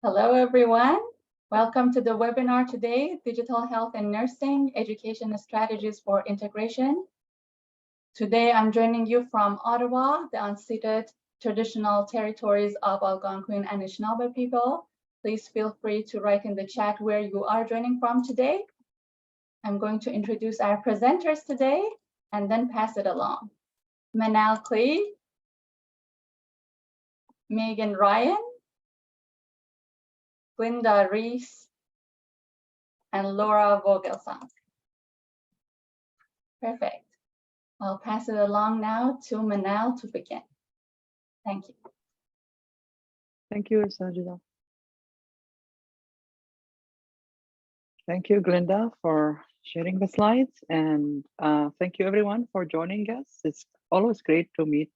Hello, everyone. Welcome to the webinar today, Digital Health and Nursing, Education Strategies for Integration. Today, I'm joining you from Ottawa, the unceded traditional territories of Algonquin and Anishinaabe people. Please feel free to write in the chat where you are joining from today. I'm going to introduce our presenters today and then pass it along. Manal Klee, Megan Ryan, Glinda Reese, and Laura Vogelsang. Perfect. I'll pass it along now to Manal to begin. Thank you. Thank you, Sajida. Thank you, Glinda, for sharing the slides. And thank you, everyone, for joining us. It's always great to meet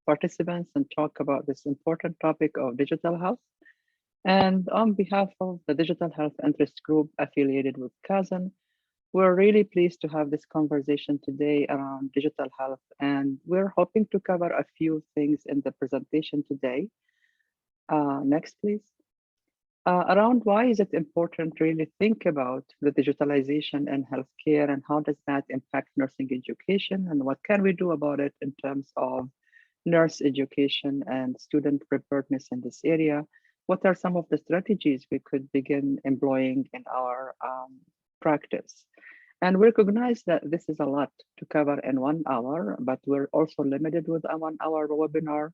participants and talk about this important topic of digital health. And on behalf of the Digital Health Interest Group affiliated with Kazan, we're really pleased to have this conversation today around digital health. And we're hoping to cover a few things in the presentation today. Next, please. Around why is it important to really think about the digitalization in healthcare and how does that impact nursing education and what can we do about it in terms of nurse education and student preparedness in this area? What are some of the strategies we could begin employing in our practice? And we recognize that this is a lot to cover in 1 hour, but we're also limited with a 1 hour webinar.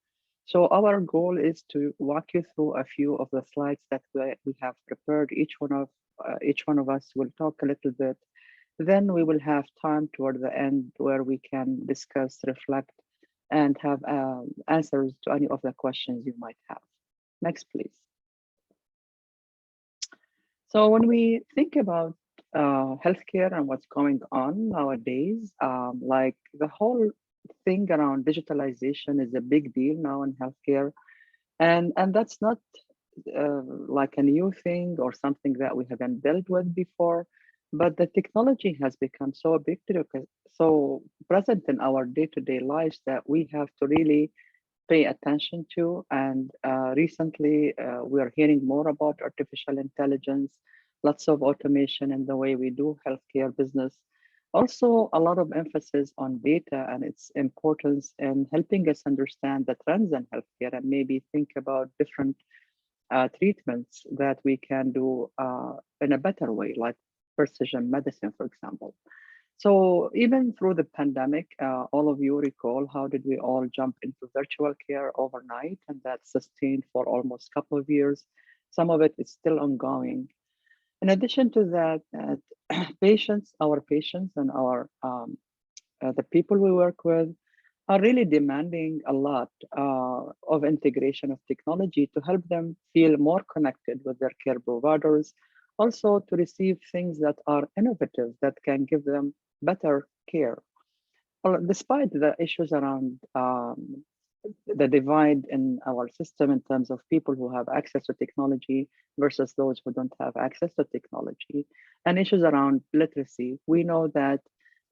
So our goal is to walk you through a few of the slides that we have prepared. Each one of us will talk a little bit. Then we will have time toward the end where we can discuss, reflect, and have answers to any of the questions you might have. Next, please. So when we think about healthcare and what's going on nowadays, like the whole thing around digitalization is a big deal now in healthcare. And that's not like a new thing or something that we haven't dealt with before, but the technology has become so ubiquitous, so present in our day-to-day lives that we have to really pay attention to. And recently, we are hearing more about artificial intelligence, lots of automation in the way we do healthcare business. Also, a lot of emphasis on data and its importance in helping us understand the trends in healthcare and maybe think about different treatments that we can do in a better way, like precision medicine, for example. So even through the pandemic, all of you recall how did we all jump into virtual care overnight, and that sustained for almost a couple of years. Some of it is still ongoing. In addition to that, our patients and the people we work with are really demanding a lot of integration of technology to help them feel more connected with their care providers, also to receive things that are innovative that can give them better care. Well, despite the issues around the divide in our system in terms of people who have access to technology versus those who don't have access to technology, and issues around literacy, we know that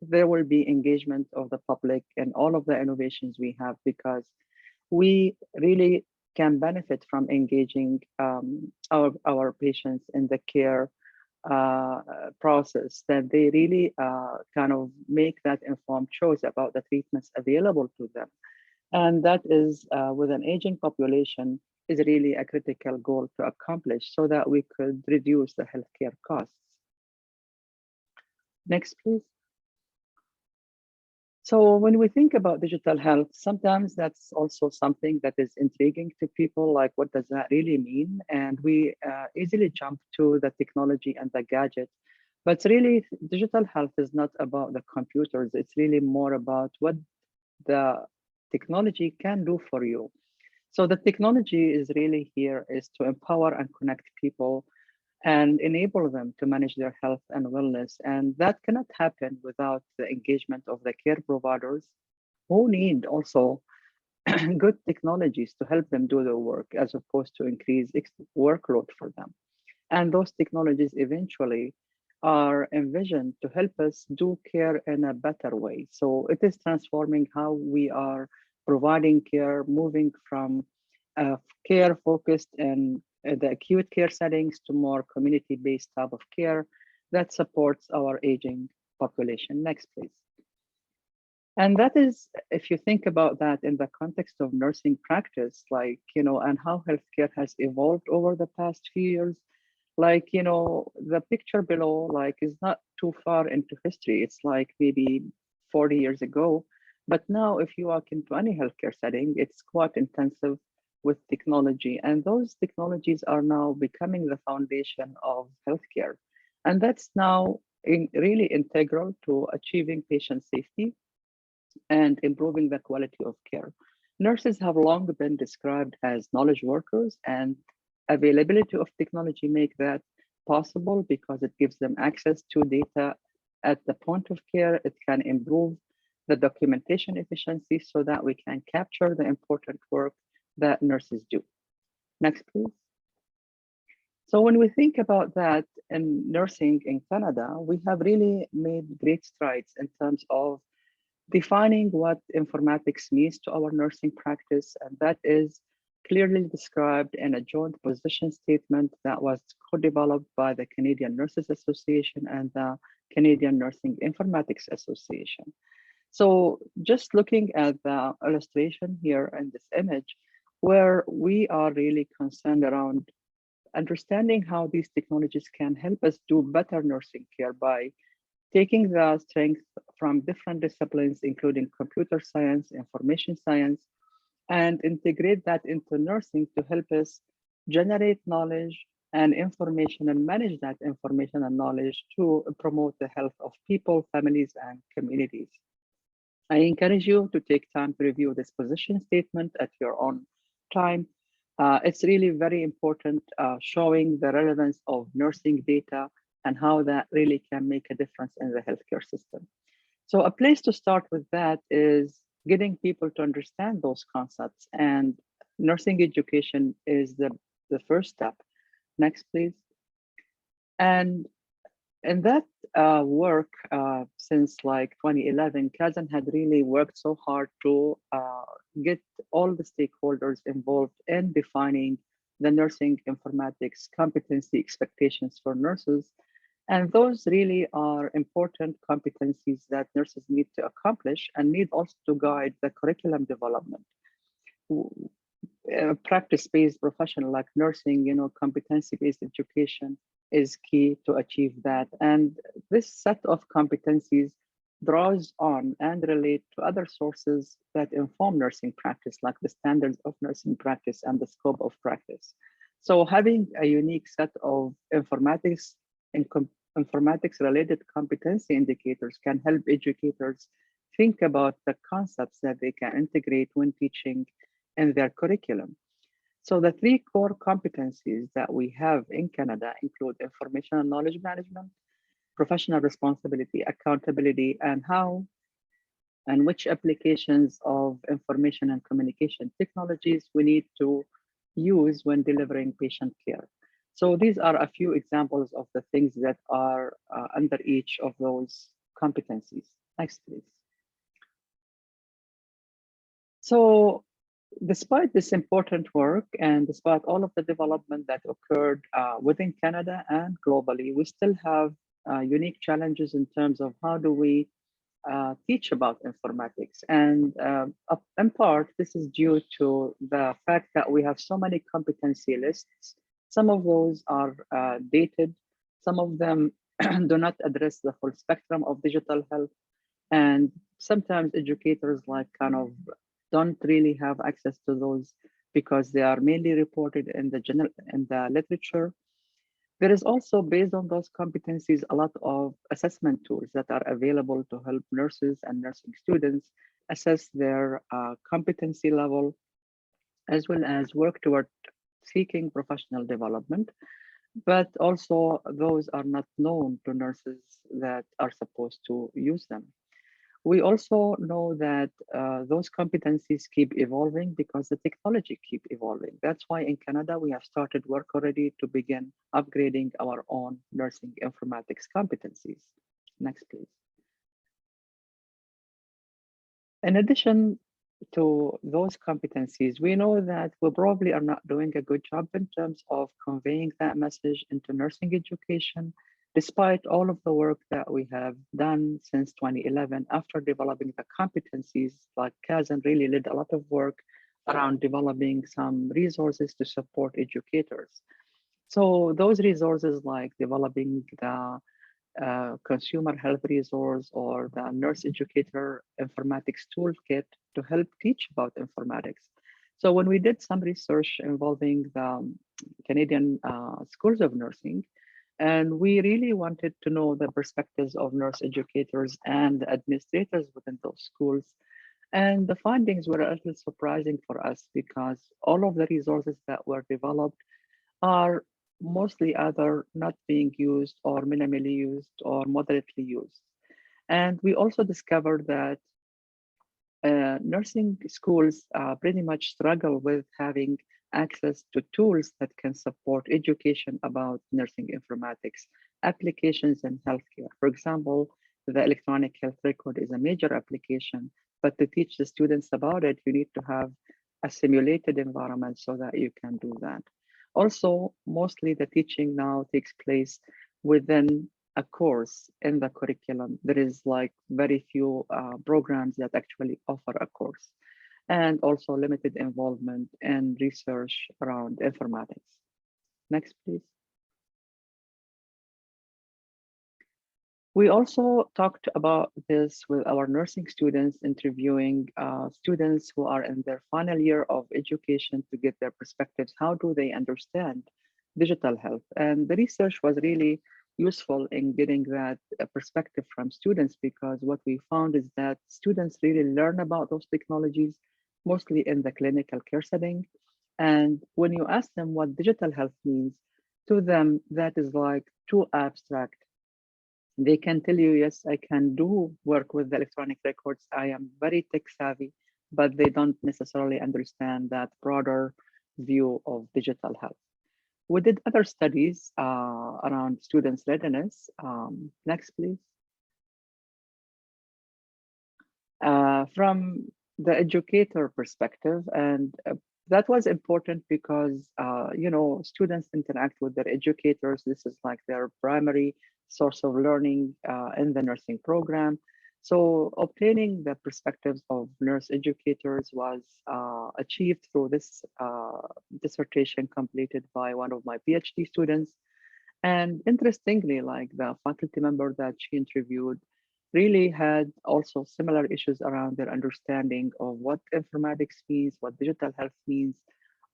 there will be engagement of the public in all of the innovations we have because we really can benefit from engaging our patients in the care process, that they really kind of make that informed choice about the treatments available to them. And that is with an aging population is really a critical goal to accomplish so that we could reduce the healthcare costs. Next, please. So when we think about digital health, sometimes that's also something that is intriguing to people, like what does that really mean? And we easily jump to the technology and the gadget. But really, digital health is not about the computers. It's really more about what the technology can do for you. So the technology is really here is to empower and connect people and enable them to manage their health and wellness. And that cannot happen without the engagement of the care providers who need also good technologies to help them do their work as opposed to increase workload for them. And those technologies eventually are envisioned to help us do care in a better way. So it is transforming how we are providing care, moving from care focused in the acute care settings to more community-based type of care that supports our aging population. Next, please. And that is, if you think about that in the context of nursing practice, like, and how healthcare has evolved over the past few years, like, the picture below, like, is not too far into history. It's like maybe 40 years ago. But now, if you walk into any healthcare setting, it's quite intensive with technology. And those technologies are now becoming the foundation of healthcare. And that's now really integral to achieving patient safety and improving the quality of care. Nurses have long been described as knowledge workers, and availability of technology make that possible because it gives them access to data at the point of care. It can improve the documentation efficiency so that we can capture the important work that nurses do. Next, please. So when we think about that in nursing in Canada, we have really made great strides in terms of defining what informatics means to our nursing practice, and that is clearly described in a joint position statement that was co-developed by the Canadian Nurses Association and the Canadian Nursing Informatics Association. So just looking at the illustration here in this image, where we are really concerned around understanding how these technologies can help us do better nursing care by taking the strength from different disciplines, including computer science, information science, and integrate that into nursing to help us generate knowledge and information and manage that information and knowledge to promote the health of people, families, and communities. I encourage you to take time to review this position statement at your own time. It's really very important, showing the relevance of nursing data and how that really can make a difference in the healthcare system. So a place to start with that is getting people to understand those concepts, and nursing education is the first step. Next, please. And in that work, since like 2011, Kazan had really worked so hard to get all the stakeholders involved in defining the nursing informatics competency expectations for nurses. And those really are important competencies that nurses need to accomplish and need also to guide the curriculum development. Practice-based profession like nursing, competency-based education is key to achieve that. And this set of competencies draws on and relate to other sources that inform nursing practice, like the standards of nursing practice and the scope of practice. So having a unique set of informatics and informatics related competency indicators can help educators think about the concepts that they can integrate when teaching in their curriculum. So the three core competencies that we have in Canada include information and knowledge management, professional responsibility, accountability, and how and which applications of information and communication technologies we need to use when delivering patient care. So these are a few examples of the things that are under each of those competencies. Next, please. So despite this important work and despite all of the development that occurred within Canada and globally, we still have unique challenges in terms of how do we teach about informatics. And in part, this is due to the fact that we have so many competency lists. Some of those are dated, some of them do not address the full spectrum of digital health. And sometimes educators don't really have access to those because they are mainly reported in the literature. There is also, based on those competencies, a lot of assessment tools that are available to help nurses and nursing students assess their competency level, as well as work toward seeking professional development. But also those are not known to nurses that are supposed to use them. We also know that those competencies keep evolving because the technology keep evolving. That's why in Canada, we have started work already to begin upgrading our own nursing informatics competencies. Next, please. In addition, to those competencies, we know that we probably are not doing a good job in terms of conveying that message into nursing education, despite all of the work that we have done since 2011 after developing the competencies. Like Kazan really led a lot of work around developing some resources to support educators. So those resources like developing the consumer health resource or the nurse educator informatics toolkit to help teach about informatics. So when we did some research involving the Canadian schools of nursing, and we really wanted to know the perspectives of nurse educators and administrators within those schools. And the findings were a little surprising for us because all of the resources that were developed are mostly either not being used or minimally used or moderately used. And we also discovered that nursing schools pretty much struggle with having access to tools that can support education about nursing informatics, applications in healthcare. For example, the electronic health record is a major application, but to teach the students about it, you need to have a simulated environment so that you can do that. Also, mostly the teaching now takes place within a course in the curriculum. There is like very few programs that actually offer a course, and also limited involvement in research around informatics. Next, please. We also talked about this with our nursing students, interviewing students who are in their final year of education to get their perspectives. How do they understand digital health? And the research was really useful in getting that perspective from students, because what we found is that students really learn about those technologies mostly in the clinical care setting. And when you ask them what digital health means, to them, that is like too abstract. They can tell you, yes, I can do work with the electronic records. I am very tech savvy, but they don't necessarily understand that broader view of digital health. We did other studies around students' readiness. Next, please. From the educator perspective, and that was important because students interact with their educators. This is like their primary source of learning in the nursing program. So obtaining the perspectives of nurse educators was achieved through this dissertation completed by one of my PhD students. And interestingly, like the faculty member that she interviewed really had also similar issues around their understanding of what informatics means, what digital health means,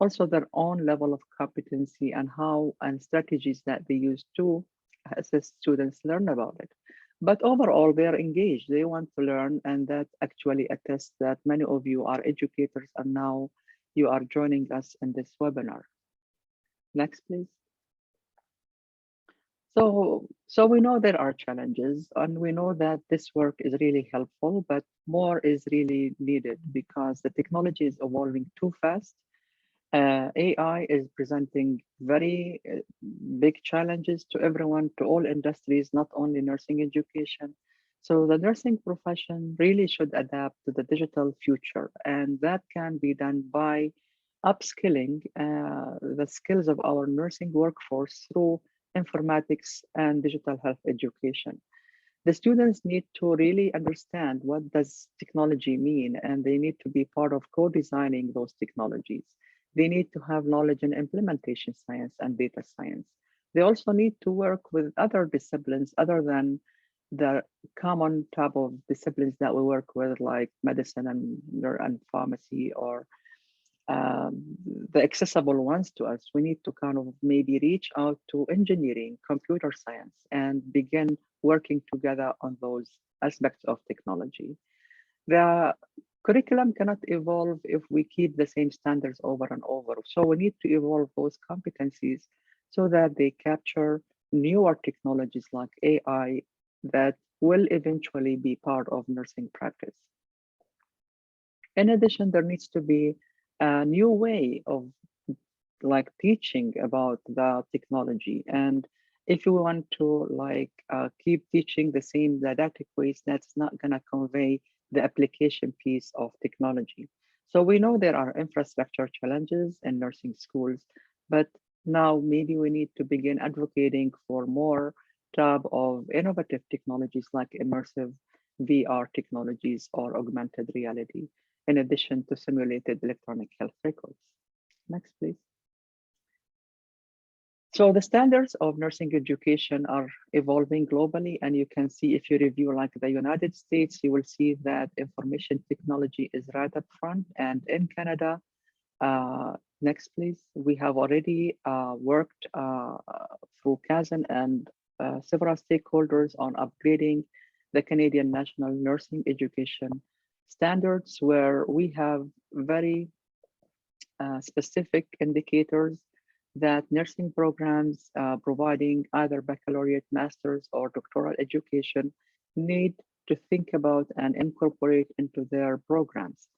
also their own level of competency and how and strategies that they use to assist students learn about it. But overall, they are engaged. They want to learn, and that actually attests that many of you are educators and now you are joining us in this webinar. Next, please. So we know there are challenges, and we know that this work is really helpful, but more is really needed because the technology is evolving too fast. AI is presenting very big challenges to everyone, to all industries, not only nursing education. So the nursing profession really should adapt to the digital future, and that can be done by upskilling the skills of our nursing workforce through informatics and digital health education. The students need to really understand what does technology mean, and they need to be part of co-designing those technologies. They need to have knowledge in implementation science and data science. They also need to work with other disciplines other than the common type of disciplines that we work with, like medicine and pharmacy, or the accessible ones to us. We need to kind of maybe reach out to engineering, computer science, and begin working together on those aspects of technology. The curriculum cannot evolve if we keep the same standards over and over. So we need to evolve those competencies so that they capture newer technologies like AI that will eventually be part of nursing practice. In addition, there needs to be a new way of like teaching about the technology. And if you want to like keep teaching the same didactic ways, that's not going to convey the application piece of technology. So we know there are infrastructure challenges in nursing schools, but now maybe we need to begin advocating for more type of innovative technologies like immersive VR technologies or augmented reality, in addition to simulated electronic health records. Next, please. So the standards of nursing education are evolving globally, and you can see if you review like the United States, you will see that information technology is right up front. And in Canada, next please, we have already worked through Kazan and several stakeholders on upgrading the Canadian National Nursing Education standards, where we have very specific indicators that nursing programs providing either baccalaureate, master's, or doctoral education need to think about and incorporate into their programs.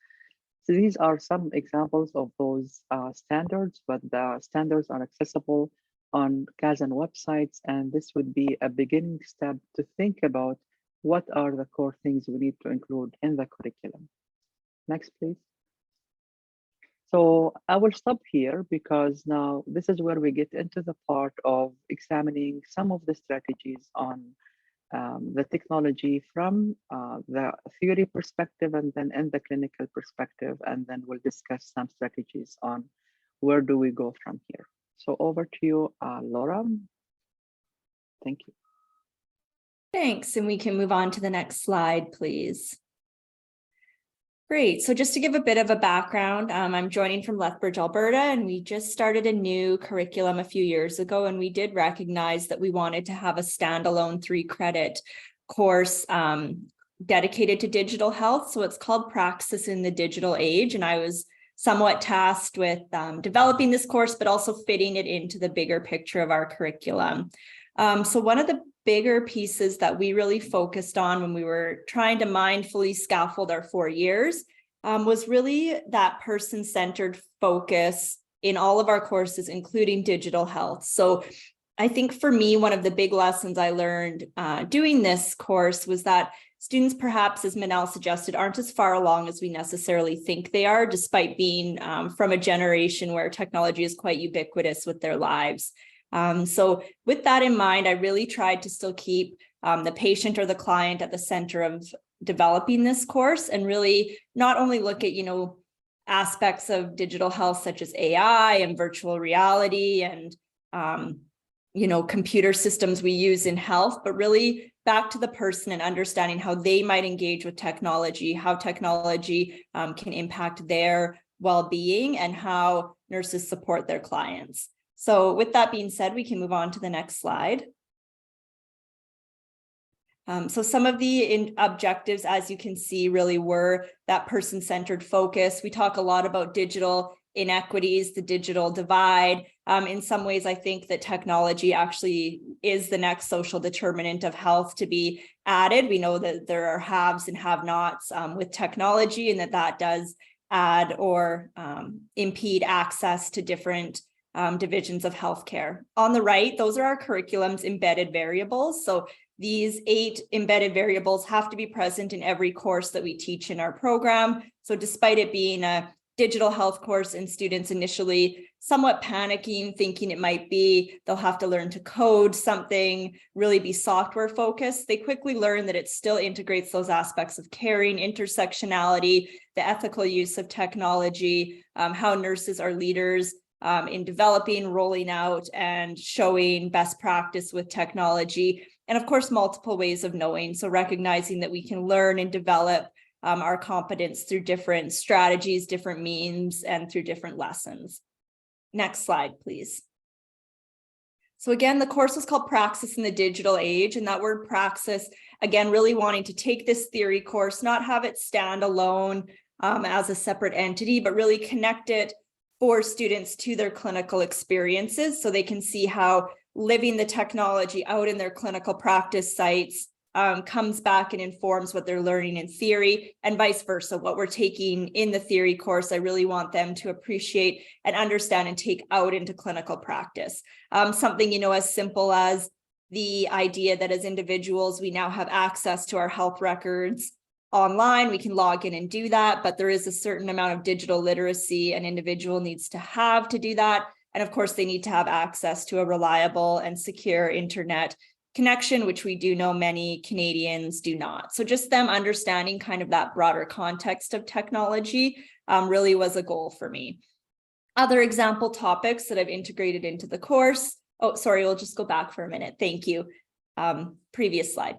So these are some examples of those standards, but the standards are accessible on Kazan websites, and this would be a beginning step to think about what are the core things we need to include in the curriculum. Next, please. So I will stop here because now this is where we get into the part of examining some of the strategies on the technology from the theory perspective and then in the clinical perspective, and then we'll discuss some strategies on where do we go from here. So over to you, Laura. Thank you. Thanks, and we can move on to the next slide, please. Great. So just to give a bit of a background, I'm joining from Lethbridge, Alberta, and we just started a new curriculum a few years ago, and we did recognize that we wanted to have a standalone 3-credit course dedicated to digital health. So it's called Praxis in the Digital Age, and I was somewhat tasked with developing this course, but also fitting it into the bigger picture of our curriculum. So one of the bigger pieces that we really focused on when we were trying to mindfully scaffold our 4 years was really that person-centered focus in all of our courses, including digital health. So I think for me, one of the big lessons I learned doing this course was that students, perhaps, as Manal suggested, aren't as far along as we necessarily think they are, despite being from a generation where technology is quite ubiquitous with their lives. So with that in mind, I really tried to still keep the patient or the client at the center of developing this course, and really not only look at, aspects of digital health such as AI and virtual reality and, computer systems we use in health, but really back to the person and understanding how they might engage with technology, how technology can impact their well-being, and how nurses support their clients. So with that being said, we can move on to the next slide. So some of the objectives, as you can see, really were that person-centered focus. We talk a lot about digital inequities, the digital divide. In some ways, I think that technology actually is the next social determinant of health to be added. We know that there are haves and have-nots with technology, and that does add or impede access to different divisions of healthcare. On the right, those are our curriculum's embedded variables. So these 8 embedded variables have to be present in every course that we teach in our program. So despite it being a digital health course and students initially somewhat panicking, thinking it might be they'll have to learn to code something, really be software focused, they quickly learn that it still integrates those aspects of caring, intersectionality, the ethical use of technology, how nurses are leaders in developing, rolling out, and showing best practice with technology, and of course, multiple ways of knowing. So recognizing that we can learn and develop our competence through different strategies, different means, and through different lessons. Next slide, please. So again, the course is called Praxis in the Digital Age, and that word praxis, again, really wanting to take this theory course, not have it stand alone as a separate entity, but really connect it for students to their clinical experiences so they can see how living the technology out in their clinical practice sites comes back and informs what they're learning in theory, and vice versa. What we're taking in the theory course, I really want them to appreciate and understand and take out into clinical practice. Something, as simple as the idea that as individuals, we now have access to our health records online, we can log in and do that, but there is a certain amount of digital literacy an individual needs to have to do that. And of course, they need to have access to a reliable and secure internet connection, which we do know many Canadians do not. So just them understanding kind of that broader context of technology really was a goal for me. Other example topics that I've integrated into the course. Oh, sorry, we'll just go back for a minute. Thank you. Previous slide.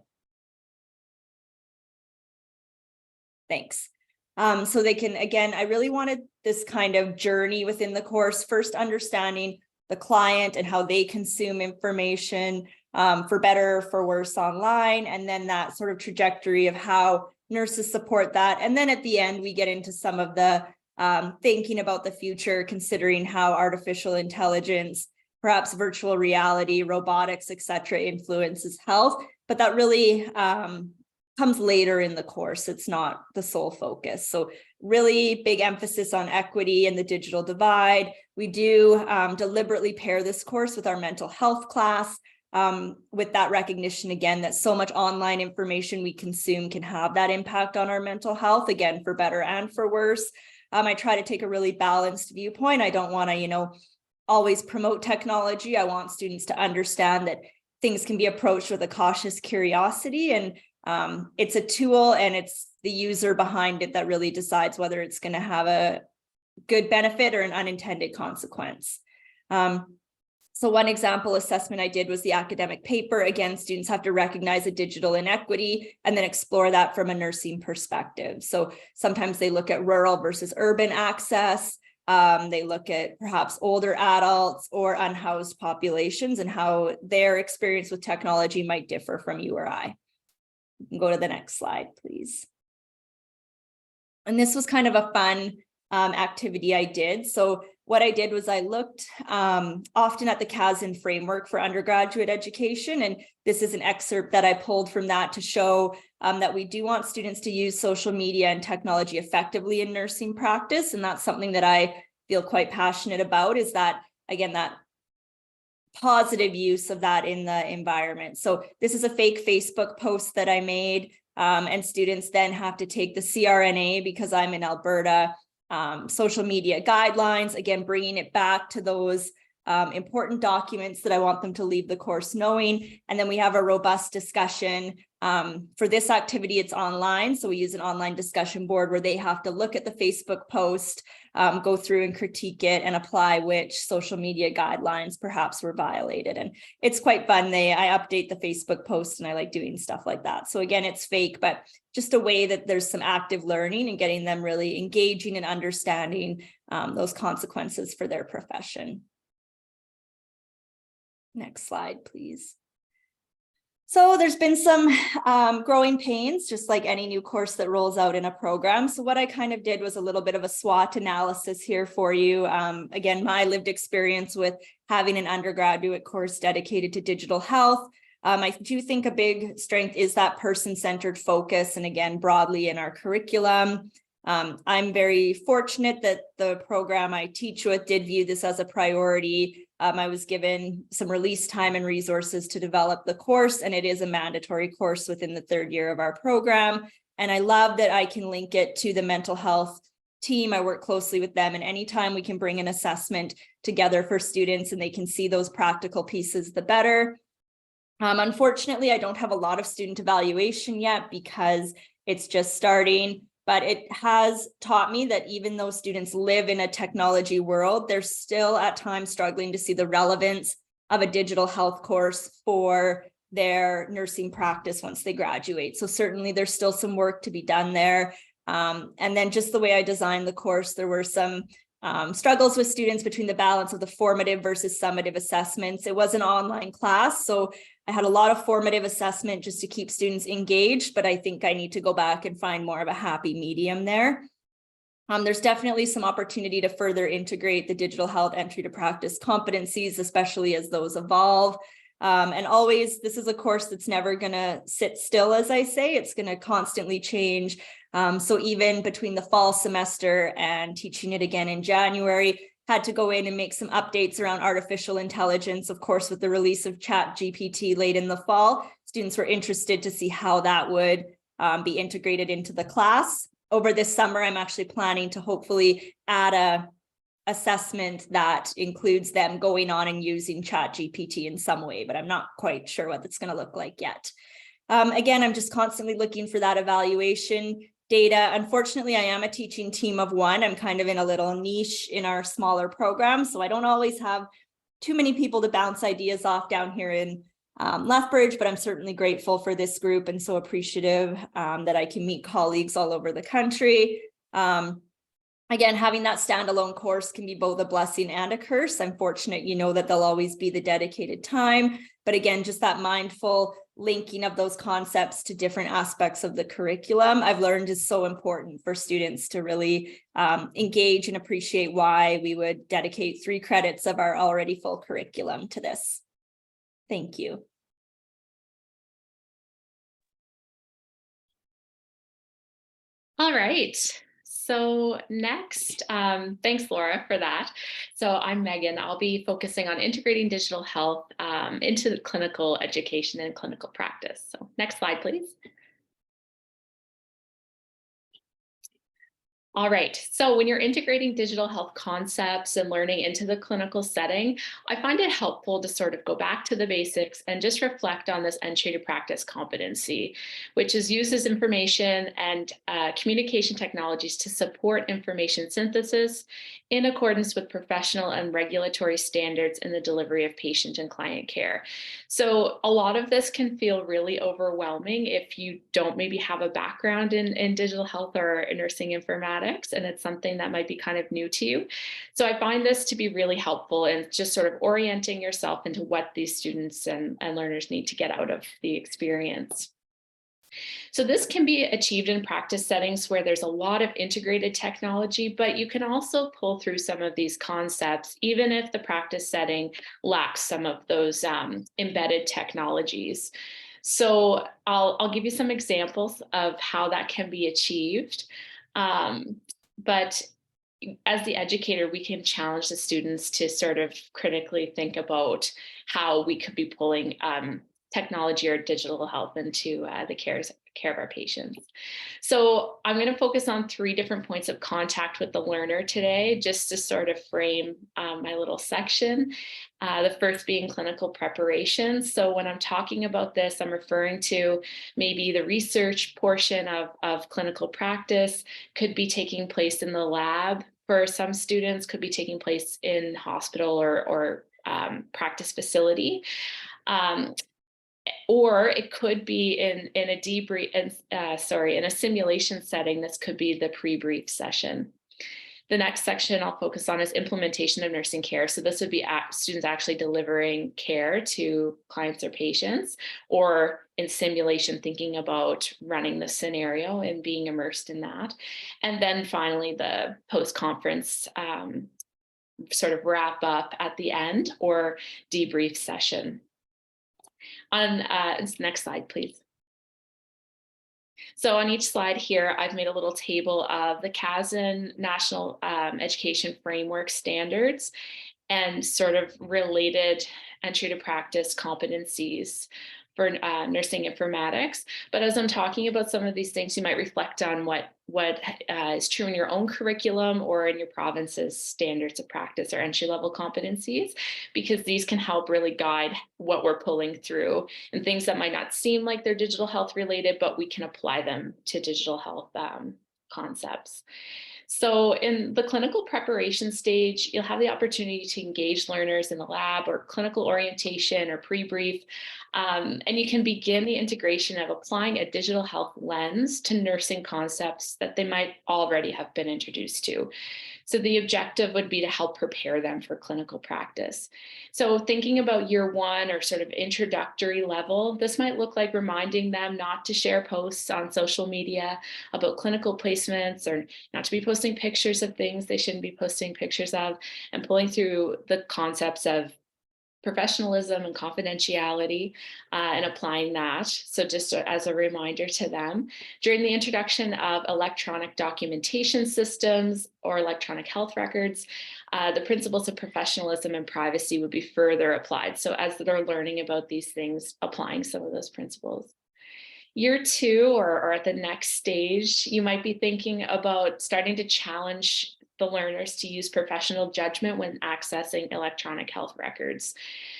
Thanks. So they can, again, I really wanted this kind of journey within the course, first understanding the client and how they consume information for better, for worse online, and then that sort of trajectory of how nurses support that. And then at the end, we get into some of the thinking about the future, considering how artificial intelligence, perhaps virtual reality, robotics, etc., influences health. But that really comes later in the course. It's not the sole focus. So really big emphasis on equity and the digital divide. We do deliberately pair this course with our mental health class, with that recognition, again, that so much online information we consume can have that impact on our mental health, again, for better and for worse. I try to take a really balanced viewpoint. I don't want to, always promote technology. I want students to understand that things can be approached with a cautious curiosity, and it's a tool, and it's the user behind it that really decides whether it's going to have a good benefit or an unintended consequence. So one example assessment I did was the academic paper. Again, students have to recognize a digital inequity and then explore that from a nursing perspective. So sometimes they look at rural versus urban access. They look at perhaps older adults or unhoused populations and how their experience with technology might differ from you or I. You can go to the next slide, please. And this was kind of a fun activity I did. So what I did was I looked often at the Kaizen framework for undergraduate education. And this is an excerpt that I pulled from that to show that we do want students to use social media and technology effectively in nursing practice. And that's something that I feel quite passionate about, is that, again, that positive use of that in the environment. So this is a fake Facebook post that I made, and students then have to take the CRNA, because I'm in Alberta, social media guidelines, again, bringing it back to those important documents that I want them to leave the course knowing. And then we have a robust discussion. For this activity, it's online. So we use an online discussion board where they have to look at the Facebook post, go through and critique it and apply which social media guidelines perhaps were violated. And it's quite fun. I update the Facebook post, and I like doing stuff like that. So again, it's fake, but just a way that there's some active learning and getting them really engaging and understanding those consequences for their profession. Next slide, please. So there's been some growing pains, just like any new course that rolls out in a program. So what I kind of did was a little bit of a SWOT analysis here for you. Again, my lived experience with having an undergraduate course dedicated to digital health. I do think a big strength is that person-centered focus, and again, broadly in our curriculum. I'm very fortunate that the program I teach with did view this as a priority. I was given some release time and resources to develop the course, and it is a mandatory course within the third year of our program. And I love that I can link it to the mental health team. I work closely with them, and anytime we can bring an assessment together for students and they can see those practical pieces, the better. Unfortunately, I don't have a lot of student evaluation yet because it's just starting. But it has taught me that even though students live in a technology world, they're still at times struggling to see the relevance of a digital health course for their nursing practice once they graduate. So certainly there's still some work to be done there. And then just the way I designed the course, there were some struggles with students between the balance of the formative versus summative assessments. It was an online class, so I had a lot of formative assessment just to keep students engaged, but I think I need to go back and find more of a happy medium there. There's definitely some opportunity to further integrate the digital health entry to practice competencies, especially as those evolve. And always, this is a course that's never going to sit still, as I say. It's going to constantly change. So even between the fall semester and teaching it again in January, had to go in and make some updates around artificial intelligence. Of course, with the release of ChatGPT late in the fall, students were interested to see how that would be integrated into the class. Over this summer, I'm actually planning to hopefully add a assessment that includes them going on and using ChatGPT in some way, but I'm not quite sure what that's going to look like yet. Again, I'm just constantly looking for that evaluation data. Unfortunately, I am a teaching team of one. I'm kind of in a little niche in our smaller program, so I don't always have too many people to bounce ideas off down here in Lethbridge, but I'm certainly grateful for this group and so appreciative that I can meet colleagues all over the country. Again, having that standalone course can be both a blessing and a curse. I'm fortunate, that there'll always be the dedicated time, but again, just that mindful linking of those concepts to different aspects of the curriculum, I've learned is so important for students to really engage and appreciate why we would dedicate 3 credits of our already full curriculum to this. Thank you. All right. So next, thanks, Laura, for that. So I'm Megan. I'll be focusing on integrating digital health into clinical education and clinical practice. So next slide, please. All right, so when you're integrating digital health concepts and learning into the clinical setting, I find it helpful to sort of go back to the basics and just reflect on this entry to practice competency, which uses information and communication technologies to support information synthesis in accordance with professional and regulatory standards in the delivery of patient and client care. So a lot of this can feel really overwhelming if you don't maybe have a background in digital health or nursing informatics, and it's something that might be kind of new to you. So I find this to be really helpful in just sort of orienting yourself into what these students and learners need to get out of the experience. So this can be achieved in practice settings where there's a lot of integrated technology, but you can also pull through some of these concepts, even if the practice setting lacks some of those embedded technologies. So I'll give you some examples of how that can be achieved. But as the educator, we can challenge the students to sort of critically think about how we could be pulling technology or digital health into the care of our patients. So I'm going to focus on 3 different points of contact with the learner today, just to sort of frame my little section. The first being clinical preparation. So when I'm talking about this, I'm referring to maybe the research portion of clinical practice could be taking place in the lab. For some students, could be taking place in hospital or practice facility. Or it could be in a debrief, in a simulation setting. This could be the pre-brief session. The next section I'll focus on is implementation of nursing care. So this would be students actually delivering care to clients or patients, or in simulation, thinking about running the scenario and being immersed in that. And then finally, the post-conference sort of wrap up at the end or debrief session. On next slide, please. So on each slide here, I've made a little table of the CASN National Education Framework standards and sort of related entry to practice competencies for nursing informatics. But as I'm talking about some of these things, you might reflect on what is true in your own curriculum or in your province's standards of practice or entry-level competencies, because these can help really guide what we're pulling through and things that might not seem like they're digital health related, but we can apply them to digital health concepts. So in the clinical preparation stage, you'll have the opportunity to engage learners in the lab or clinical orientation or pre-brief, and you can begin the integration of applying a digital health lens to nursing concepts that they might already have been introduced to. So the objective would be to help prepare them for clinical practice. So thinking about year 1 or sort of introductory level, this might look like reminding them not to share posts on social media about clinical placements, or not to be posting pictures of things they shouldn't be posting pictures of, and pulling through the concepts of professionalism and confidentiality and applying that. So just as a reminder to them, during the introduction of electronic documentation systems or electronic health records, the principles of professionalism and privacy would be further applied. So as they're learning about these things, applying some of those principles. Year 2 or at the next stage, you might be thinking about starting to challenge the learners to use professional judgment when accessing electronic health records.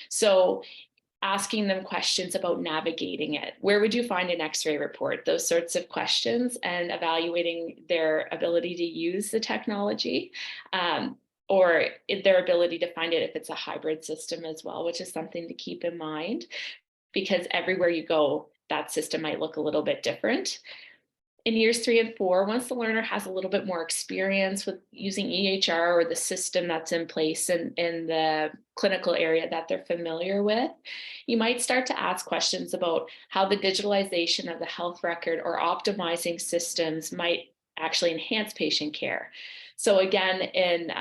So asking them questions about navigating it. Where would you find an X-ray report? Those sorts of questions, and evaluating their ability to use the technology, or their ability to find it if it's a hybrid system as well, which is something to keep in mind, because everywhere you go, that system might look a little bit different. In years 3 and 4, once the learner has a little bit more experience with using EHR or the system that's in place in the clinical area that they're familiar with, you might start to ask questions about how the digitalization of the health record or optimizing systems might actually enhance patient care. So again, in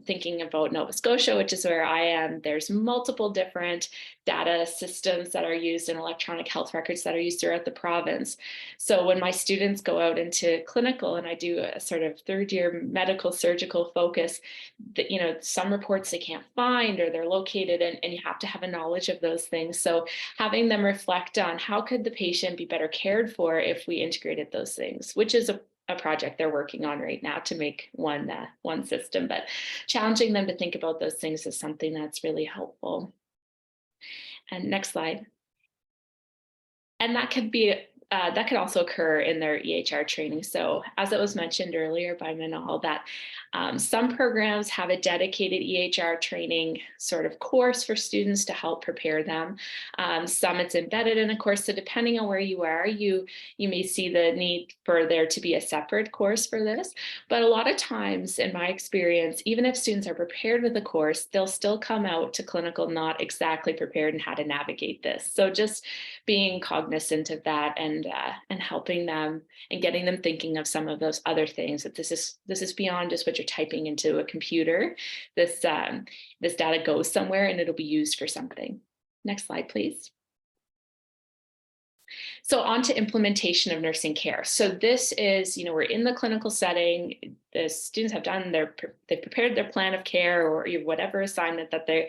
thinking about Nova Scotia, which is where I am, there's multiple different data systems that are used in electronic health records that are used throughout the province. So when my students go out into clinical and I do a sort of third-year medical surgical focus, that, you know, some reports they can't find or they're located, and you have to have a knowledge of those things. So having them reflect on how could the patient be better cared for if we integrated those things, which is a project they're working on right now to make one system, but challenging them to think about those things is something that's really helpful. And next slide. And that could also occur in their EHR training. So as it was mentioned earlier by Manal, that some programs have a dedicated EHR training sort of course for students to help prepare them. Some it's embedded in a course. So depending on where you are, you may see the need for there to be a separate course for this. But a lot of times, in my experience, even if students are prepared with the course, they'll still come out to clinical not exactly prepared in how to navigate this. So just being cognizant of that and helping them and getting them thinking of some of those other things, that this is beyond just what you're typing into a computer. This data goes somewhere and it'll be used for something. Next slide, please. So on to implementation of nursing care. So this is, you know, we're in the clinical setting. The students have done they've prepared their plan of care or whatever assignment that they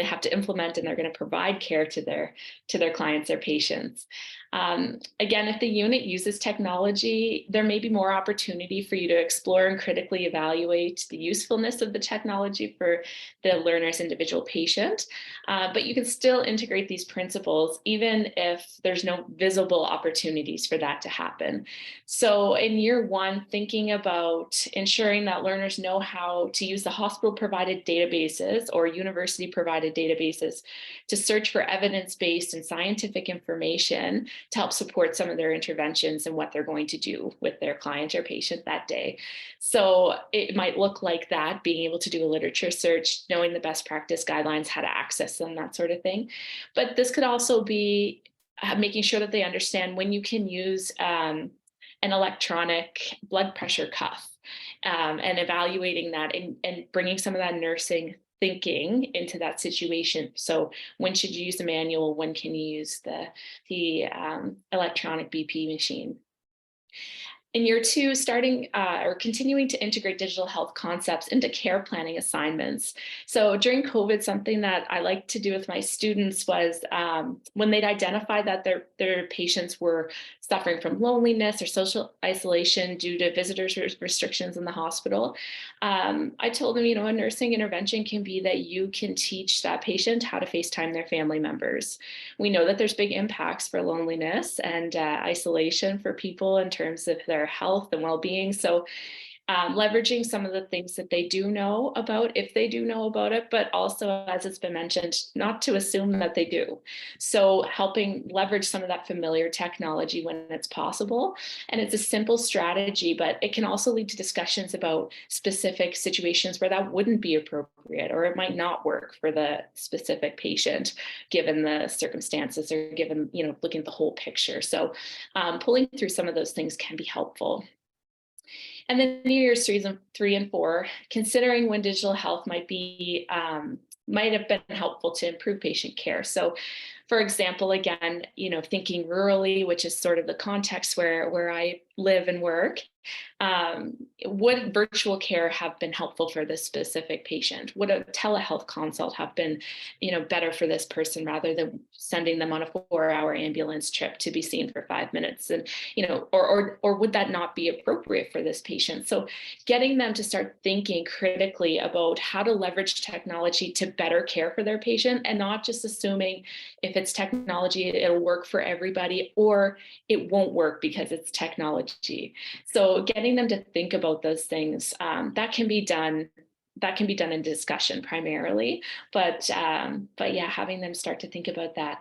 have to implement, and they're going to provide care to their clients, their patients. Again, if the unit uses technology, there may be more opportunity for you to explore and critically evaluate the usefulness of the technology for the learner's individual patient. But you can still integrate these principles even if there's no visible opportunities for that to happen. So in year 1, thinking about ensuring that learners know how to use the hospital-provided databases or university-provided databases to search for evidence-based and scientific information to help support some of their interventions and what they're going to do with their client or patient that day. So it might look like that, being able to do a literature search, knowing the best practice guidelines, how to access them, that sort of thing. But this could also be making sure that they understand when you can use an electronic blood pressure cuff, and evaluating that and bringing some of that nursing thinking into that situation. So when should you use the manual? When can you use the electronic BP machine? In year 2, starting or continuing to integrate digital health concepts into care planning assignments. So during COVID, something that I like to do with my students was when they'd identify that their patients were suffering from loneliness or social isolation due to visitors restrictions in the hospital, I told them, you know, a nursing intervention can be that you can teach that patient how to FaceTime their family members. We know that there's big impacts for loneliness and isolation for people in terms of their health and well-being. So leveraging some of the things that they do know about, if they do know about it, but also, as it's been mentioned, not to assume that they do. So helping leverage some of that familiar technology when it's possible. And it's a simple strategy, but it can also lead to discussions about specific situations where that wouldn't be appropriate, or it might not work for the specific patient, given the circumstances or given, you know, looking at the whole picture. So pulling through some of those things can be helpful. And then years 3 and 4, considering when digital health might have been helpful to improve patient care. So For example, again, thinking rurally, which is sort of the context where I live and work, would virtual care have been helpful for this specific patient? Would a telehealth consult have been, better for this person rather than sending them on a 4-hour ambulance trip to be seen for 5 minutes? And, or would that not be appropriate for this patient? So getting them to start thinking critically about how to leverage technology to better care for their patient, and not just assuming if it's technology, it'll work for everybody, or it won't work because it's technology. So getting them to think about those things, that can be done in discussion primarily, but yeah, having them start to think about that.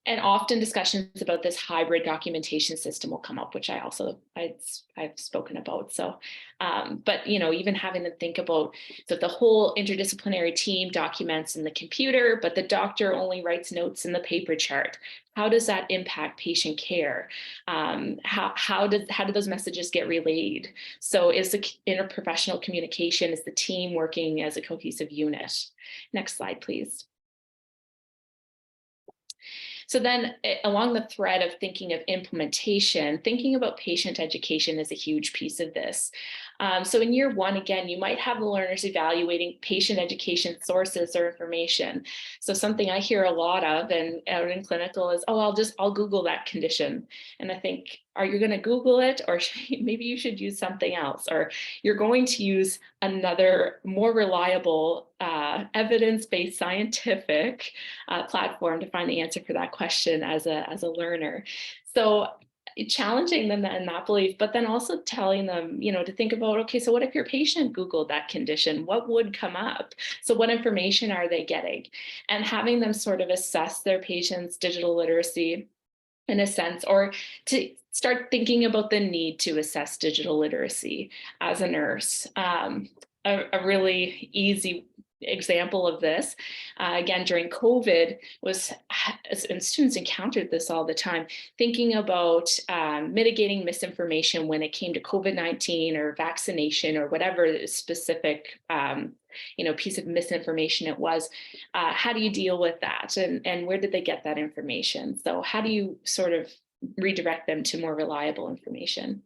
And often discussions about this hybrid documentation system will come up, which I've spoken about. So, but even having them think about that the whole interdisciplinary team documents in the computer, but the doctor only writes notes in the paper chart. How does that impact patient care? How do those messages get relayed? So is the interprofessional communication, is the team working as a cohesive unit? Next slide, please. So then along the thread of thinking of implementation, thinking about patient education is a huge piece of this. So in year one, again, you might have the learners evaluating patient education sources or information. So something I hear a lot of and out in clinical is, oh, I'll Google that condition. And I think, are you going to Google it? Or maybe you should use something else, or you're going to use another more reliable evidence-based scientific platform to find the answer for that question as a learner. So challenging them in that belief, but then also telling them, to think about, okay, so what if your patient Googled that condition? What would come up? So what information are they getting? And having them sort of assess their patient's digital literacy in a sense, or to start thinking about the need to assess digital literacy as a nurse. A really easy example of this, again, during COVID and students encountered this all the time, thinking about mitigating misinformation when it came to COVID-19 or vaccination or whatever specific piece of misinformation it was. How do you deal with that? And where did they get that information? So how do you sort of redirect them to more reliable information?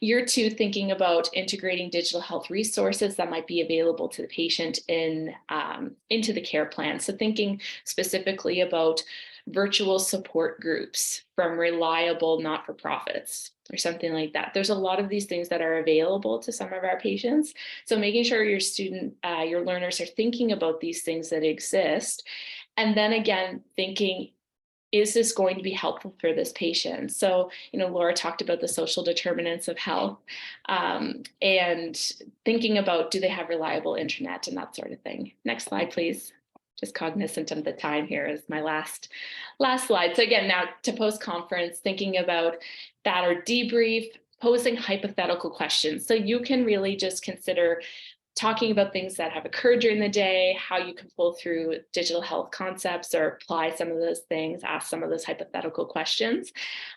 Year two, thinking about integrating digital health resources that might be available to the patient into the care plan. So thinking specifically about virtual support groups from reliable not-for-profits or something like that. There's a lot of these things that are available to some of our patients. So making sure your learners are thinking about these things that exist. And then again, thinking, is this going to be helpful for this patient? So, Laura talked about the social determinants of health, and thinking about, do they have reliable internet and that sort of thing. Next slide, please. Just cognizant of the time here is my last slide. So again, now to post-conference, thinking about that or debrief, posing hypothetical questions. So you can really just consider talking about things that have occurred during the day, how you can pull through digital health concepts or apply some of those things, ask some of those hypothetical questions.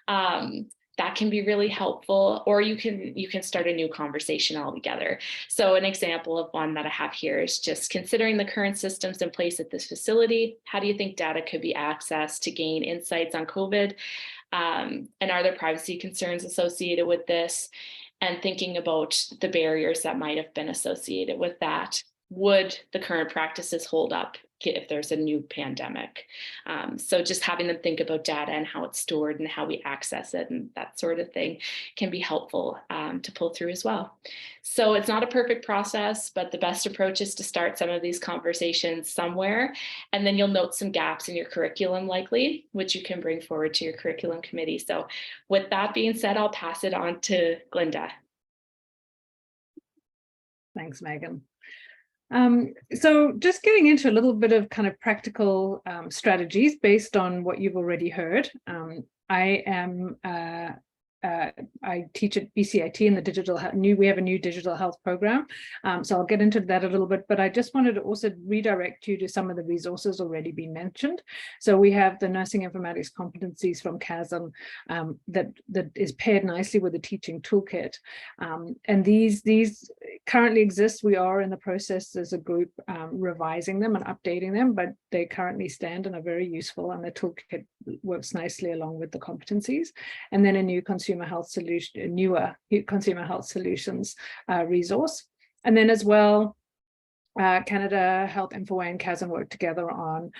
That can be really helpful, or you can start a new conversation altogether. So an example of one that I have here is just considering the current systems in place at this facility. How do you think data could be accessed to gain insights on COVID? And are there privacy concerns associated with this? And thinking about the barriers that might have been associated with that. Would the current practices hold up if there's a new pandemic? So just having them think about data and how it's stored and how we access it and that sort of thing can be helpful to pull through as well. So it's not a perfect process, but the best approach is to start some of these conversations somewhere, and then you'll note some gaps in your curriculum likely, which you can bring forward to your curriculum committee. So with that being said, I'll pass it on to Glinda. Thanks, Megan. So just getting into a little bit of kind of practical strategies based on what you've already heard. I am I teach at BCIT in the we have a new digital health program. So I'll get into that a little bit, but I just wanted to also redirect you to some of the resources already been mentioned. So we have the nursing informatics competencies from CASM that is paired nicely with the teaching toolkit. And these currently exist. We are in the process as a group revising them and updating them, but they currently stand and are very useful, and the toolkit works nicely along with the competencies. And then a new newer consumer health solutions resource. And then as well, Canada Health Infoway and CASN work together on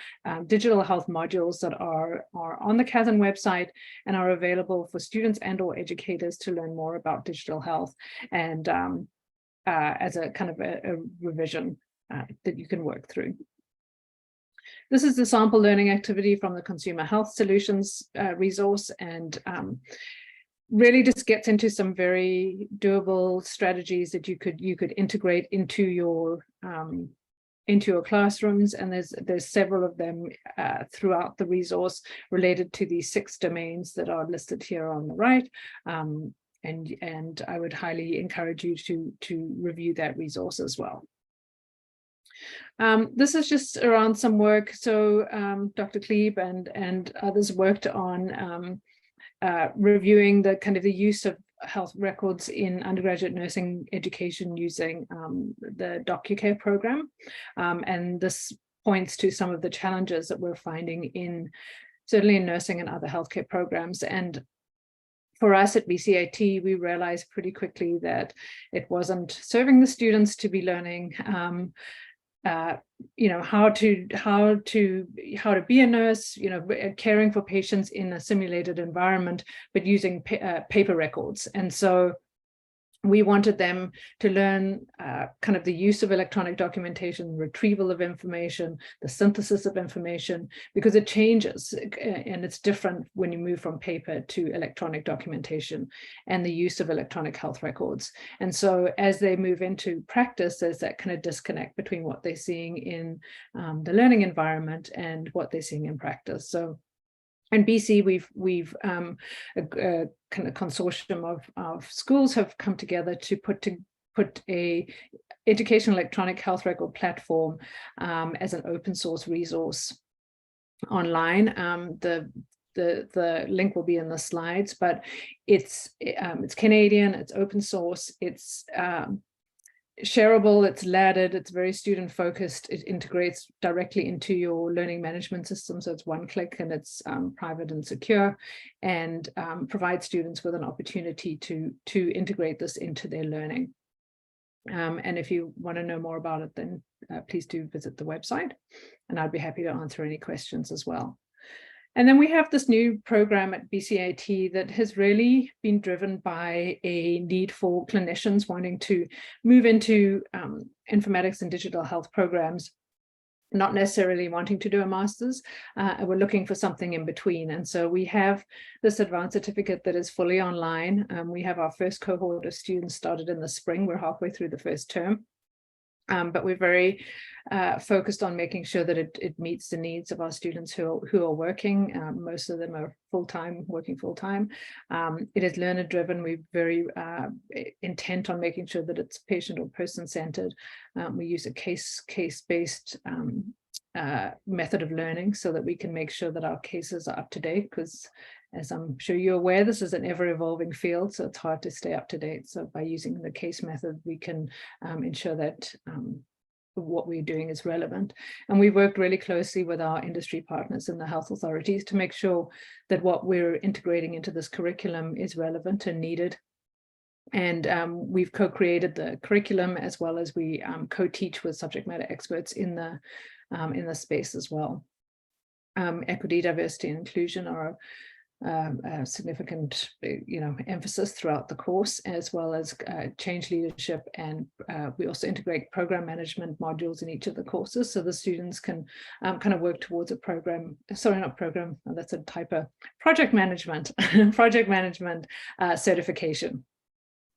digital health modules that are on the CASN website and are available for students and or educators to learn more about digital health, and as a kind of a revision that you can work through. This is the sample learning activity from the Consumer Health Solutions resource, and really just gets into some very doable strategies that you could integrate into your classrooms. And there's several of them throughout the resource related to these 6 domains that are listed here on the right. And I would highly encourage you to review that resource as well. This is just around some work. So Dr. Klebe and others worked on reviewing the kind of the use of health records in undergraduate nursing education using the DocuCare program. And this points to some of the challenges that we're finding certainly in nursing and other healthcare programs. And for us at BCIT, we realized pretty quickly that it wasn't serving the students to be learning how to be a nurse, caring for patients in a simulated environment, but using paper records. And so we wanted them to learn kind of the use of electronic documentation, retrieval of information, the synthesis of information, because it changes and it's different when you move from paper to electronic documentation, and the use of electronic health records. And so as they move into practice, there's that kind of disconnect between what they're seeing in the learning environment and what they're seeing in practice. So in BC, we've a kind of consortium of schools have come together to put a educational electronic health record platform as an open source resource online. The link will be in the slides, but it's Canadian, it's open source, it's shareable, it's laddered, it's very student focused, it integrates directly into your learning management system, so it's one click and it's private and secure, and provides students with an opportunity to integrate this into their learning. And if you want to know more about it, then please do visit the website, and I'd be happy to answer any questions as well. And then we have this new program at BCIT that has really been driven by a need for clinicians wanting to move into informatics and digital health programs, not necessarily wanting to do a master's. We're looking for something in between. And so we have this advanced certificate that is fully online. We have our first cohort of students started in the spring. We're halfway through the first term. But we're very focused on making sure that it meets the needs of our students who are working. Most of them are working full-time. It is learner driven. We're very intent on making sure that it's patient or person-centered. We use a case-based method of learning so that we can make sure that our cases are up to date, because as I'm sure you're aware, this is an ever-evolving field, so it's hard to stay up to date. So by using the case method, we can ensure that what we're doing is relevant. And we've worked really closely with our industry partners and the health authorities to make sure that what we're integrating into this curriculum is relevant and needed. And we've co-created the curriculum, as well as we co-teach with subject matter experts in the space as well. Equity, diversity, and inclusion are a significant emphasis throughout the course, as well as change leadership, and we also integrate program management modules in each of the courses, so the students can kind of work towards a project management certification.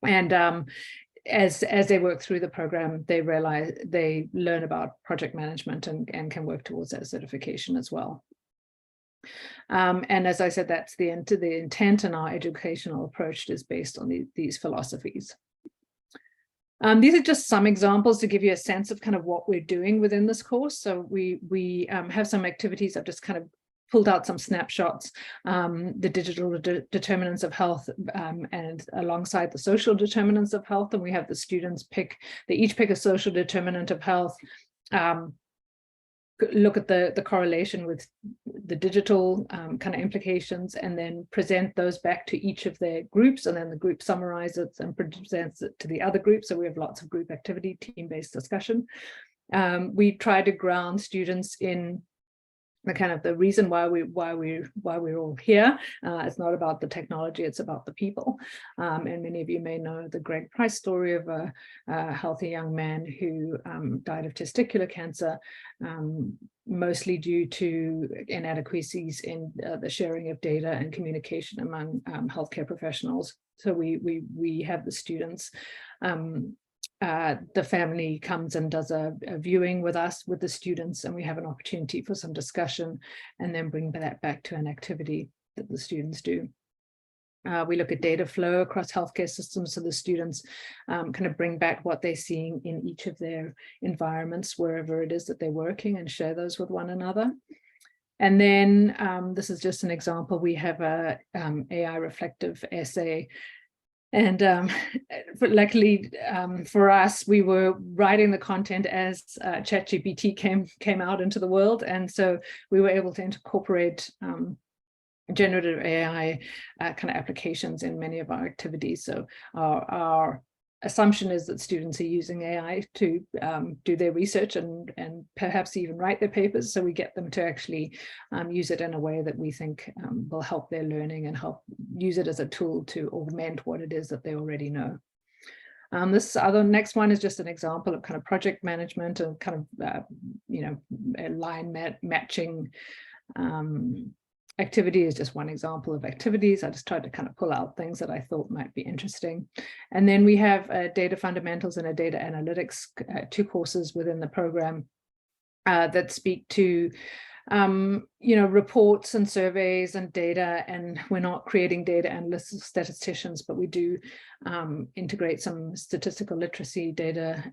And as they work through the program, they learn about project management and can work towards that certification as well. And as I said, that's the intent, and our educational approach is based on these philosophies. These are just some examples to give you a sense of kind of what we're doing within this course. So we have some activities. I've just kind of pulled out some snapshots, the digital determinants of health, and alongside the social determinants of health. And we have the students they each pick a social determinant of health, look at the correlation with the digital kind of implications, and then present those back to each of their groups, and then the group summarizes it and presents it to the other group. So we have lots of group activity, team-based discussion. We try to ground students in the kind of the reason why we're all here. It's not about the technology, it's about the people. And many of you may know the Greg Price story of a healthy young man who died of testicular cancer, mostly due to inadequacies in the sharing of data and communication among healthcare professionals. So we have the students, the family comes and does a viewing with us, with the students, and we have an opportunity for some discussion, and then bring that back to an activity that the students do. We look at data flow across healthcare systems, so the students kind of bring back what they're seeing in each of their environments, wherever it is that they're working, and share those with one another. And then this is just an example. We have a AI reflective essay. And luckily for us, we were writing the content as ChatGPT came out into the world. And so we were able to incorporate generative AI kind of applications in many of our activities. So our assumption is that students are using AI to do their research and perhaps even write their papers. So we get them to actually use it in a way that we think will help their learning and help use it as a tool to augment what it is that they already know. This other next one is just an example of kind of project management and kind of, line matching. Activity is just one example of activities. I just tried to kind of pull out things that I thought might be interesting. And then we have data fundamentals and a data analytics, 2 courses within the program that speak to reports and surveys and data. And we're not creating data analysts or statisticians, but we do integrate some statistical literacy data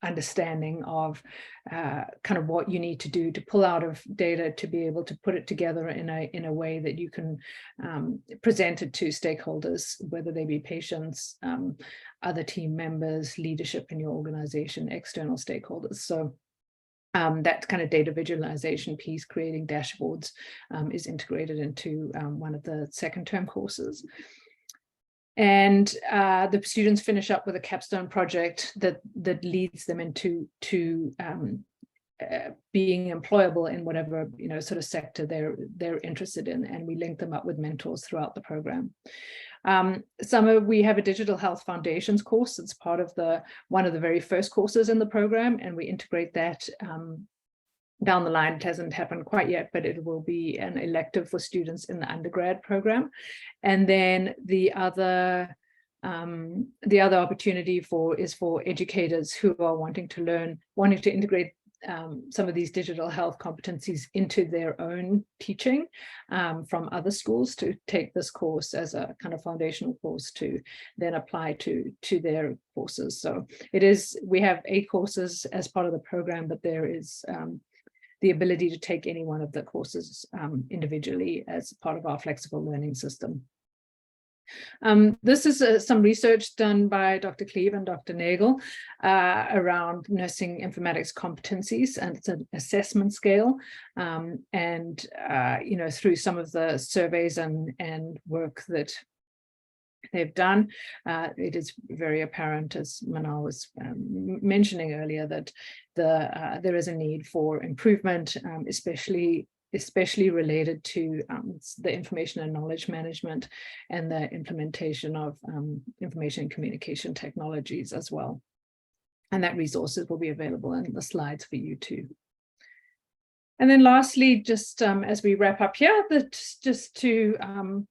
understanding of kind of what you need to do to pull out of data to be able to put it together in a way that you can present it to stakeholders, whether they be patients, other team members, leadership in your organization, external stakeholders. So that kind of data visualization piece, creating dashboards, is integrated into one of the second term courses. And the students finish up with a capstone project that leads them into being employable in whatever sort of sector they're interested in, and we link them up with mentors throughout the program. We have a digital health foundations course that's part of one of the very first courses in the program, and we integrate that down the line. It hasn't happened quite yet, but it will be an elective for students in the undergrad program. And then the other opportunity is for educators who are wanting to integrate some of these digital health competencies into their own teaching from other schools, to take this course as a kind of foundational course to then apply to their courses. So we have 8 courses as part of the program, but there is the ability to take any one of the courses individually as part of our flexible learning system. This is some research done by Dr. Cleve and Dr. Nagel around nursing informatics competencies, and it's an assessment scale. Through some of the surveys and work that they've done, it is very apparent, as Manal was mentioning earlier, that there is a need for improvement, especially related to the information and knowledge management and the implementation of information and communication technologies as well. And that resources will be available in the slides for you too. And then lastly, just as we wrap up here, just to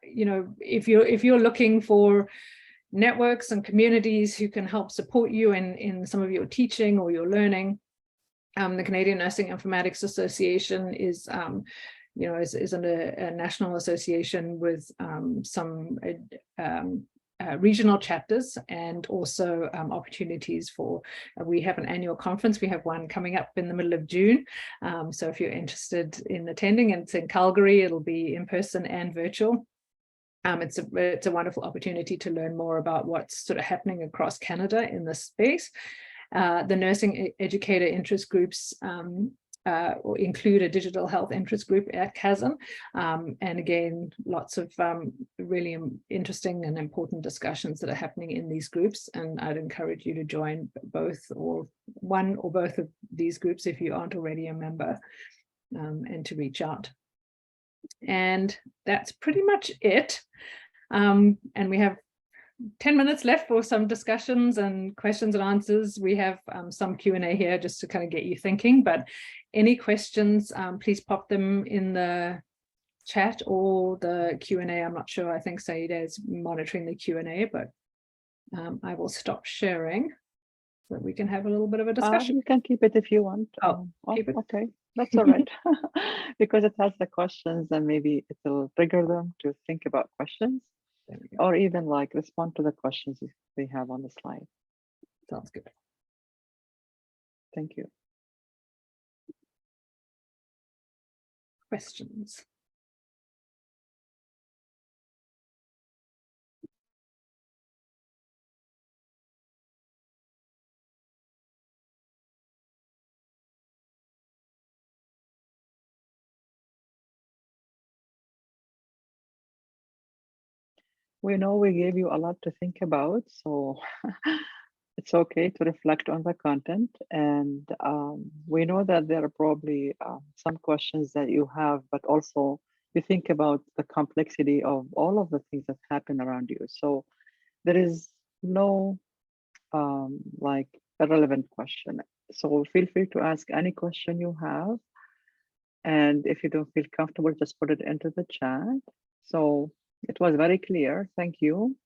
if you're looking for networks and communities who can help support you in some of your teaching or your learning, the Canadian Nursing Informatics Association is is a national association with some regional chapters, and also opportunities for, we have an annual conference. We have one coming up in the middle of June. So if you're interested in attending, and it's in Calgary, it'll be in person and virtual. It's a wonderful opportunity to learn more about what's sort of happening across Canada in this space. The nursing educator interest groups or include a digital health interest group at CHASM. And again, lots of really interesting and important discussions that are happening in these groups. And I'd encourage you to join both, or one or both of these groups if you aren't already a member, and to reach out. And that's pretty much it. And we have 10 minutes left for some discussions and questions and answers. We have some Q&A here just to kind of get you thinking, but any questions, please pop them in the chat or the Q&A. I'm not sure, I think Saida is monitoring the Q&A, but I will stop sharing so that we can have a little bit of a discussion. You can keep it if you want. Keep it. Okay, that's all right. Because it has the questions, and maybe it will trigger them to think about questions, or even like respond to the questions if they have on the slide. Sounds good. Thank you. Questions? We know we gave you a lot to think about, so it's okay to reflect on the content. And we know that there are probably some questions that you have, but also you think about the complexity of all of the things that happen around you. So there is no like irrelevant question. So feel free to ask any question you have. And if you don't feel comfortable, just put it into the chat. So it was very clear. Thank you.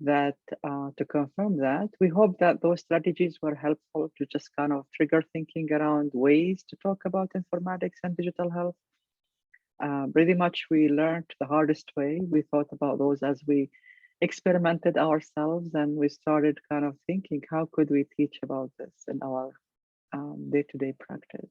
That to confirm that, we hope that those strategies were helpful to just kind of trigger thinking around ways to talk about informatics and digital health. Pretty much we learned the hardest way. We thought about those as we experimented ourselves, and we started kind of thinking, how could we teach about this in our day-to-day practice?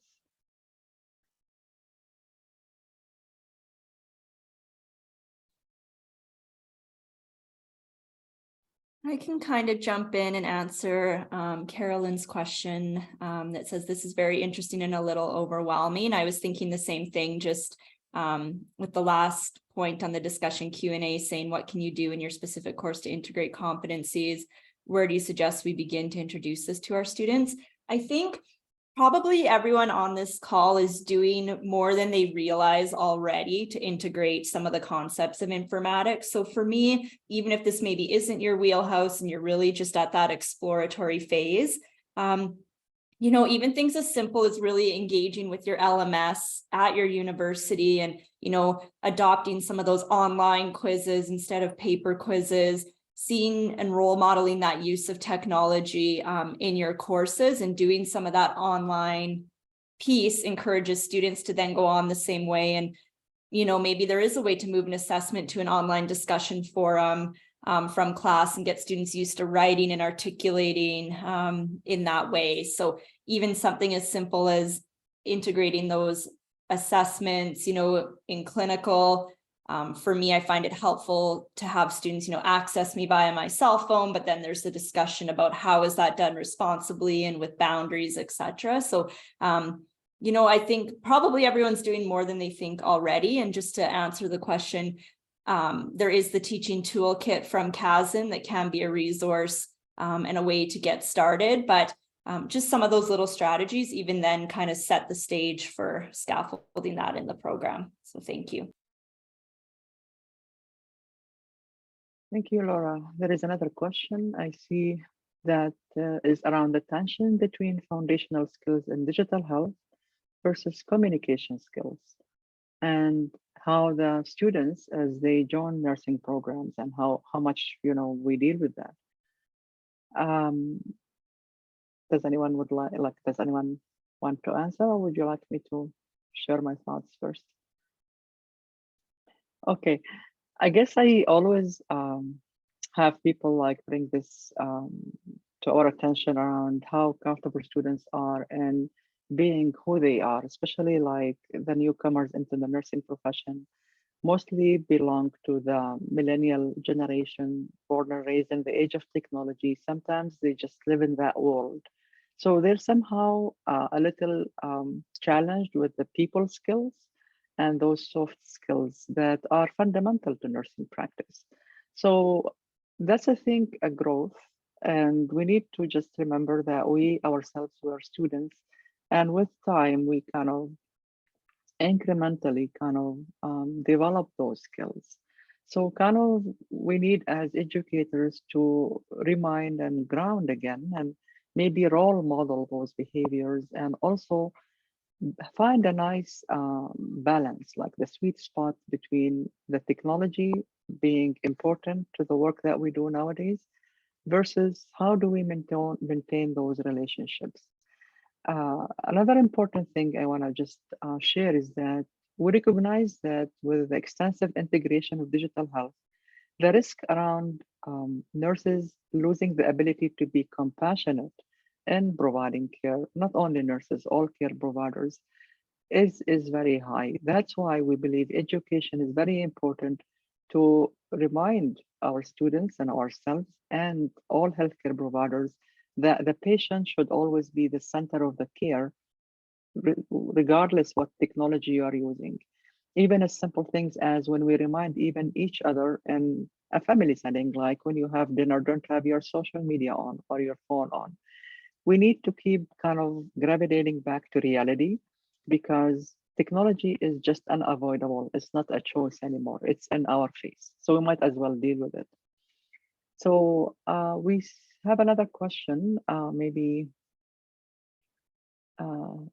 I can kind of jump in and answer Carolyn's question that says, this is very interesting and a little overwhelming. I was thinking the same thing, just with the last point on the discussion Q&A saying, what can you do in your specific course to integrate competencies? Where do you suggest we begin to introduce this to our students? I think probably everyone on this call is doing more than they realize already to integrate some of the concepts of informatics. So for me, even if this maybe isn't your wheelhouse and you're really just at that exploratory phase, even things as simple as really engaging with your LMS at your university and, adopting some of those online quizzes instead of paper quizzes, seeing and role modeling that use of technology in your courses, and doing some of that online piece encourages students to then go on the same way. And, maybe there is a way to move an assessment to an online discussion forum from class and get students used to writing and articulating in that way. So even something as simple as integrating those assessments, in clinical. For me, I find it helpful to have students, access me via my cell phone, but then there's the discussion about how is that done responsibly and with boundaries, etc. So, I think probably everyone's doing more than they think already. And just to answer the question, there is the teaching toolkit from CHASM that can be a resource and a way to get started, but just some of those little strategies even then kind of set the stage for scaffolding that in the program. So thank you. Thank you, Laura. There is another question I see that is around the tension between foundational skills in digital health versus communication skills, and how the students, as they join nursing programs, and how much we deal with that. Does anyone does anyone want to answer, or would you like me to share my thoughts first? Okay, I guess I always have people like bring this to our attention around how comfortable students are and being who they are, especially like the newcomers into the nursing profession. Mostly belong to the millennial generation, born and raised in the age of technology. Sometimes they just live in that world. So they're somehow a little challenged with the people skills and those soft skills that are fundamental to nursing practice. So that's, I think, a growth. And we need to just remember that we ourselves were students. And with time, we kind of incrementally kind of develop those skills. So kind of we need as educators to remind and ground again and maybe role model those behaviors and also find a nice balance, like the sweet spot between the technology being important to the work that we do nowadays versus how do we maintain those relationships. Another important thing I want to just share is that we recognize that with the extensive integration of digital health, the risk around nurses losing the ability to be compassionate in providing care, not only nurses, all care providers, is very high. That's why we believe education is very important to remind our students and ourselves and all healthcare providers that the patient should always be the center of the care, regardless what technology you are using. Even as simple things as when we remind even each other in a family setting, like when you have dinner, don't have your social media on or your phone on. We need to keep kind of gravitating back to reality because technology is just unavoidable. It's not a choice anymore. It's in our face. So we might as well deal with it. So we have another question, maybe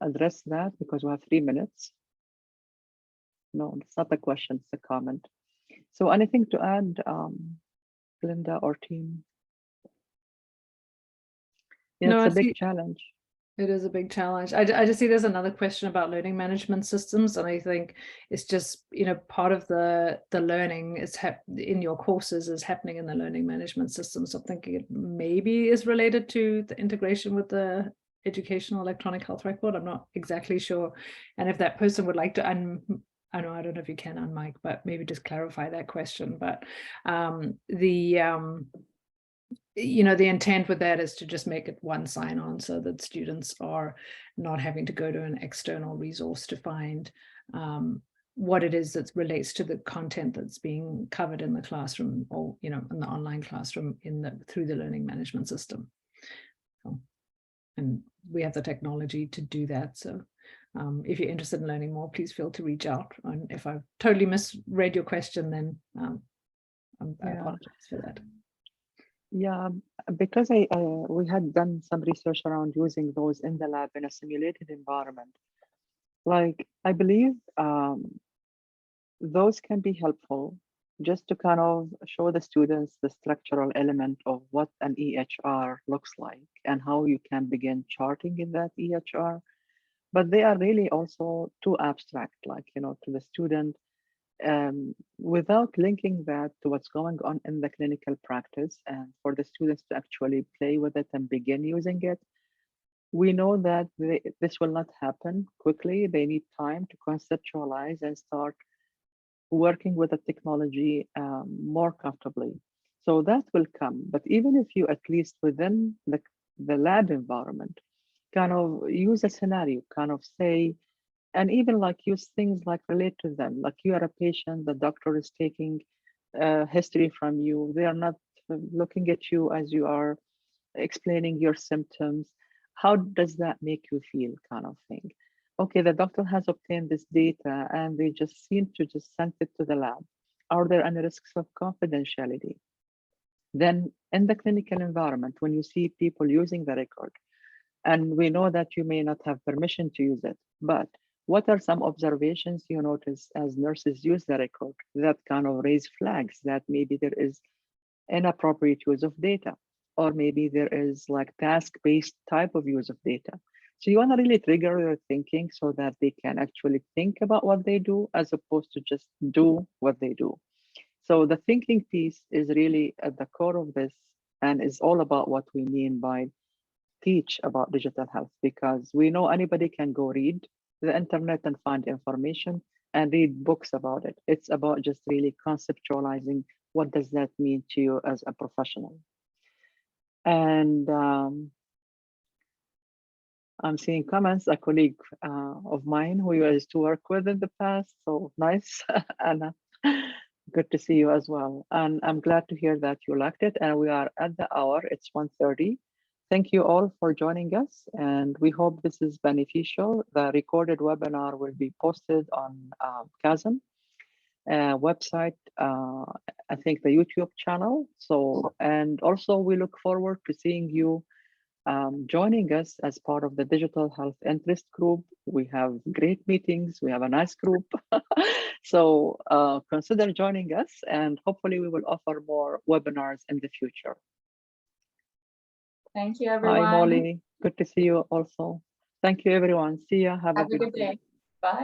address that because we have 3 minutes. No, it's not a question, it's a comment. So anything to add, Linda or team? Yeah, No, it's I a big see. challenge. It is a big challenge. I just see there's another question about learning management systems, and I think it's just, you know, part of the learning is in your courses is happening in the learning management systems. So I'm thinking it maybe is related to the integration with the educational electronic health record. I'm not exactly sure, and if that person would like to I don't know if you can unmic, but maybe just clarify that question. But you know, the intent with that is to just make it one sign-on so that students are not having to go to an external resource to find what it is that relates to the content that's being covered in the classroom or, you know, in the online classroom through the learning management system. And we have the technology to do that. So if you're interested in learning more, please feel to reach out. And if I've totally misread your question, then I apologize for that. Yeah, because we had done some research around using those in the lab in a simulated environment. Like, I believe those can be helpful just to kind of show the students the structural element of what an EHR looks like and how you can begin charting in that EHR. But they are really also too abstract, like, you know, to the student. Without linking that to what's going on in the clinical practice and for the students to actually play with it and begin using it, we know that this will not happen quickly. They need time to conceptualize and start working with the technology more comfortably. So that will come. But even if you, at least within the lab environment, kind of use a scenario, kind of say, and even like use things like relate to them, like you are a patient, the doctor is taking history from you, they are not looking at you as you are explaining your symptoms. How does that make you feel, kind of thing? Okay, the doctor has obtained this data and they just seem to just send it to the lab. Are there any risks of confidentiality? Then in the clinical environment, when you see people using the record, and we know that you may not have permission to use it, but what are some observations you notice as nurses use the record that kind of raise flags that maybe there is inappropriate use of data, or maybe there is like task-based type of use of data? So you want to really trigger their thinking so that they can actually think about what they do as opposed to just do what they do. So the thinking piece is really at the core of this and is all about what we mean by teach about digital health, because we know anybody can go read the internet and find information and read books about it. It's about just really conceptualizing what does that mean to you as a professional. And I'm seeing comments, a colleague of mine who I used to work with in the past. So nice, Anna. Good to see you as well. And I'm glad to hear that you liked it. And we are at the hour, it's 1:30. Thank you all for joining us. And we hope this is beneficial. The recorded webinar will be posted on Chasm website, I think the YouTube channel. So, and also we look forward to seeing you joining us as part of the Digital Health Interest Group. We have great meetings. We have a nice group. So consider joining us, and hopefully we will offer more webinars in the future. Thank you, everyone. Hi, Molly. Good to see you also. Thank you, everyone. See ya. Have a good day. Bye.